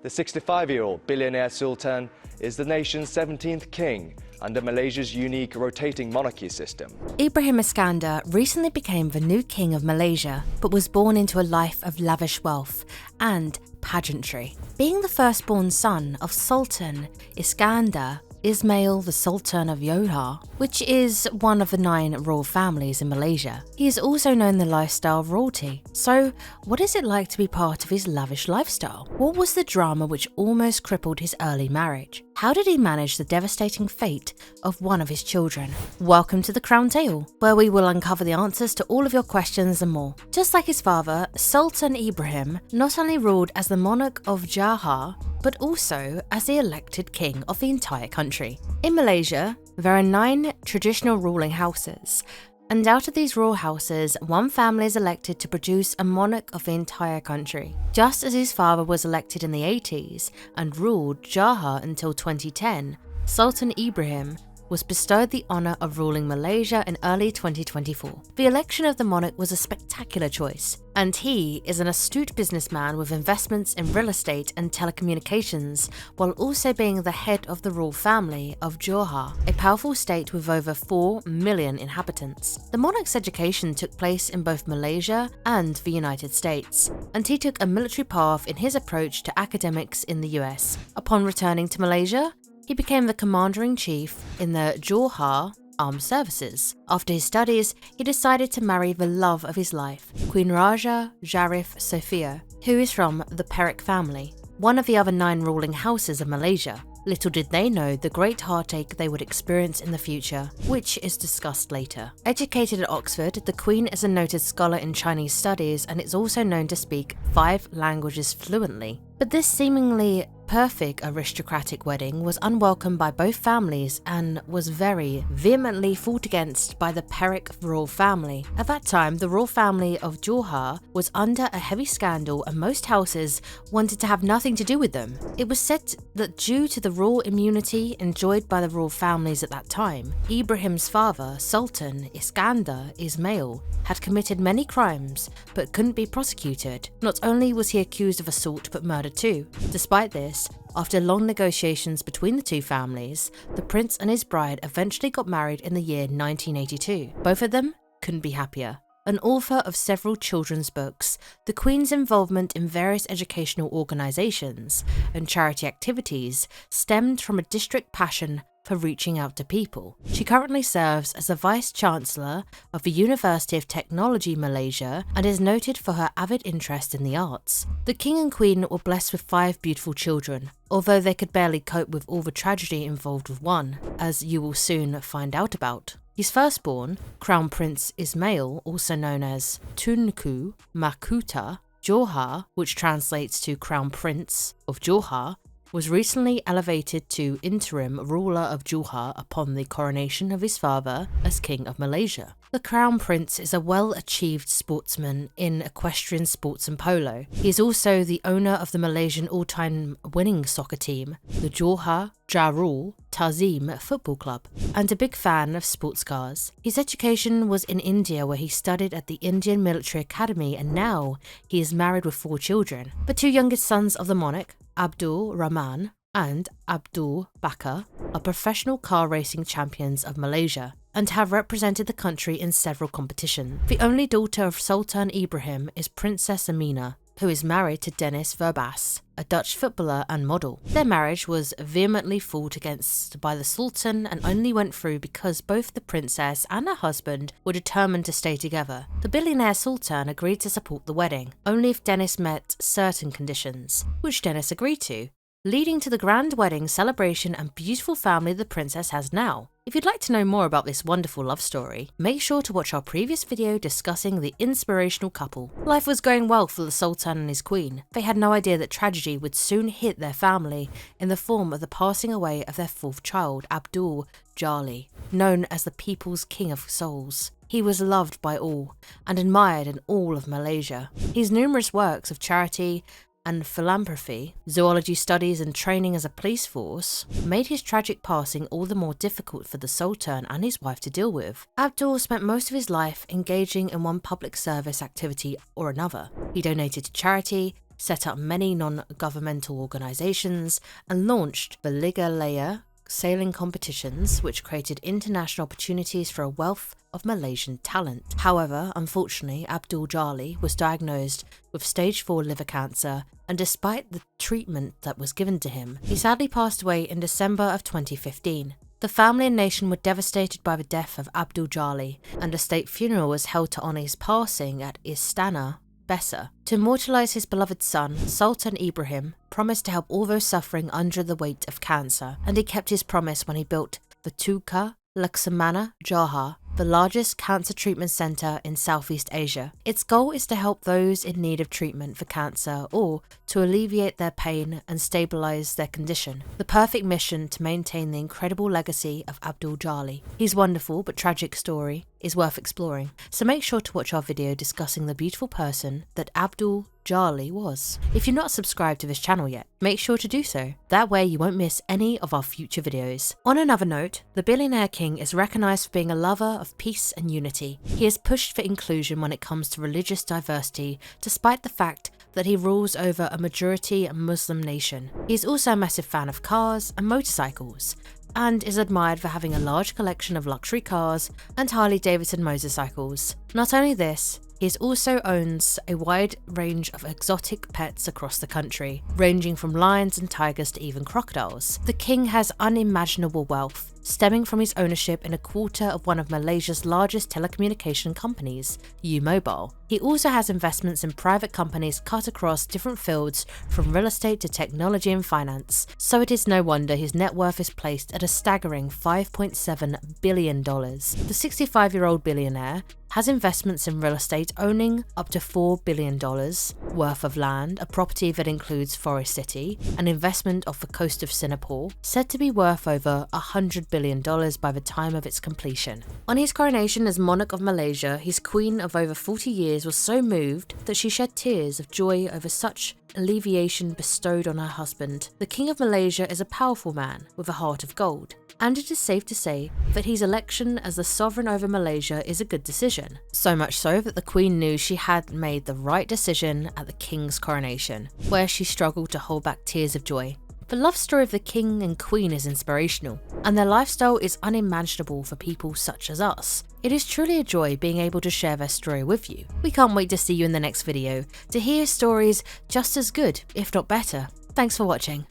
The 65-year-old billionaire sultan is the nation's 17th king under Malaysia's unique rotating monarchy system. Ibrahim Iskandar recently became the new king of Malaysia, but was born into a life of lavish wealth and pageantry. Being the firstborn son of Sultan Iskandar Ismail, the Sultan of Johor, which is one of the 9 royal families in Malaysia. He is also known the lifestyle of royalty. So, what is it like to be part of his lavish lifestyle? What was the drama which almost crippled his early marriage? How did he manage the devastating fate of one of his children? Welcome to the Crown Tale, where we will uncover the answers to all of your questions and more. Just like his father, Sultan Ibrahim not only ruled as the monarch of Johor, but also as the elected king of the entire country. In Malaysia, there are 9 traditional ruling houses, and out of these royal houses, one family is elected to produce a monarch of the entire country. Just as his father was elected in the 80s and ruled Johor until 2010, Sultan Ibrahim was bestowed the honour of ruling Malaysia in early 2024. The election of the monarch was a spectacular choice, and he is an astute businessman with investments in real estate and telecommunications, while also being the head of the royal family of Johor, a powerful state with over 4 million inhabitants. The monarch's education took place in both Malaysia and the United States, and he took a military path in his approach to academics in the US. Upon returning to Malaysia, he became the commander-in-chief in the Johor Armed Services. After his studies, he decided to marry the love of his life, Queen Raja Sharif Sophia, who is from the Perak family, one of the other 9 ruling houses of Malaysia. Little did they know the great heartache they would experience in the future, which is discussed later. Educated at Oxford, the Queen is a noted scholar in Chinese studies and is also known to speak 5 languages fluently. But this seemingly perfect aristocratic wedding was unwelcome by both families and was very vehemently fought against by the Perak royal family. At that time, the royal family of Johor was under a heavy scandal and most houses wanted to have nothing to do with them. It was said that due to the royal immunity enjoyed by the royal families at that time, Ibrahim's father, Sultan Iskandar Ismail, had committed many crimes but couldn't be prosecuted. Not only was he accused of assault but murder too. Despite this, after long negotiations between the 2 families, the prince and his bride eventually got married in the year 1982. Both of them couldn't be happier. An author of several children's books, the Queen's involvement in various educational organisations and charity activities stemmed from a district passion for reaching out to people. She currently serves as the Vice Chancellor of the University of Technology Malaysia and is noted for her avid interest in the arts. The King and Queen were blessed with 5 beautiful children, although they could barely cope with all the tragedy involved with one, as you will soon find out about. His firstborn, Crown Prince Ismail, also known as Tunku Mahkota Johor, which translates to Crown Prince of Johor, was recently elevated to interim ruler of Johor upon the coronation of his father as King of Malaysia. The Crown Prince is a well-achieved sportsman in equestrian sports and polo. He is also the owner of the Malaysian all-time winning soccer team, the Johor Darul Ta'zim Football Club, and a big fan of sports cars. His education was in India, where he studied at the Indian Military Academy, and now he is married with 4 children. The 2 youngest sons of the monarch, Abdul Rahman and Abdul Bakar, are professional car racing champions of Malaysia and have represented the country in several competitions. The only daughter of Sultan Ibrahim is Princess Amina, who is married to Dennis Verbas, a Dutch footballer and model. Their marriage was vehemently fought against by the Sultan and only went through because both the princess and her husband were determined to stay together. The billionaire Sultan agreed to support the wedding, only if Dennis met certain conditions, which Dennis agreed to, leading to the grand wedding celebration and beautiful family the princess has now. If you'd like to know more about this wonderful love story, make sure to watch our previous video discussing the inspirational couple. Life was going well for the Sultan and his queen. They had no idea that tragedy would soon hit their family in the form of the passing away of their 4th child, Abdul Jali, known as the People's King of Souls. He was loved by all and admired in all of Malaysia. His numerous works of charity and philanthropy, zoology studies and training as a police force made his tragic passing all the more difficult for the Sultan and his wife to deal with. Abdul spent most of his life engaging in one public service activity or another. He donated to charity, set up many non-governmental organizations, and launched BILLIONARE sailing competitions, which created international opportunities for a wealth of Malaysian talent. However, unfortunately, Abdul Jalil was diagnosed with stage 4 liver cancer, and despite the treatment that was given to him, he sadly passed away in December of 2015. The family and nation were devastated by the death of Abdul Jalil, and a state funeral was held to honour his passing at Istana Besar. To immortalise his beloved son, Sultan Ibrahim promised to help all those suffering under the weight of cancer, and he kept his promise when he built the Tukar Laksamana Johar, the largest cancer treatment centre in Southeast Asia. Its goal is to help those in need of treatment for cancer or to alleviate their pain and stabilise their condition. The perfect mission to maintain the incredible legacy of Abdul Jalil. His wonderful but tragic story is worth exploring, so make sure to watch our video discussing the beautiful person that Abdul Jalil was. If you're not subscribed to this channel yet, make sure to do so. That way you won't miss any of our future videos. On another note, the billionaire king is recognised for being a lover of peace and unity. He has pushed for inclusion when it comes to religious diversity, despite the fact that he rules over a majority Muslim nation. He is also a massive fan of cars and motorcycles, and is admired for having a large collection of luxury cars and Harley-Davidson motorcycles. Not only this, he also owns a wide range of exotic pets across the country, ranging from lions and tigers to even crocodiles. The king has unimaginable wealth, stemming from his ownership in a quarter of one of Malaysia's largest telecommunication companies, U-Mobile. He also has investments in private companies cut across different fields from real estate to technology and finance, so it is no wonder his net worth is placed at a staggering $5.7 billion. The 65-year-old billionaire has investments in real estate owning up to $4 billion worth of land, a property that includes Forest City, an investment off the coast of Singapore, said to be worth over $100 billion by the time of its completion. On his coronation as monarch of Malaysia, his queen of over 40 years was so moved that she shed tears of joy over such alleviation bestowed on her husband. The King of Malaysia is a powerful man with a heart of gold, and it is safe to say that his election as the sovereign over Malaysia is a good decision. So much so that the Queen knew she had made the right decision at the King's coronation, where she struggled to hold back tears of joy. The love story of the King and Queen is inspirational, and their lifestyle is unimaginable for people such as us. It is truly a joy being able to share their story with you. We can't wait to see you in the next video to hear stories just as good, if not better. Thanks for watching.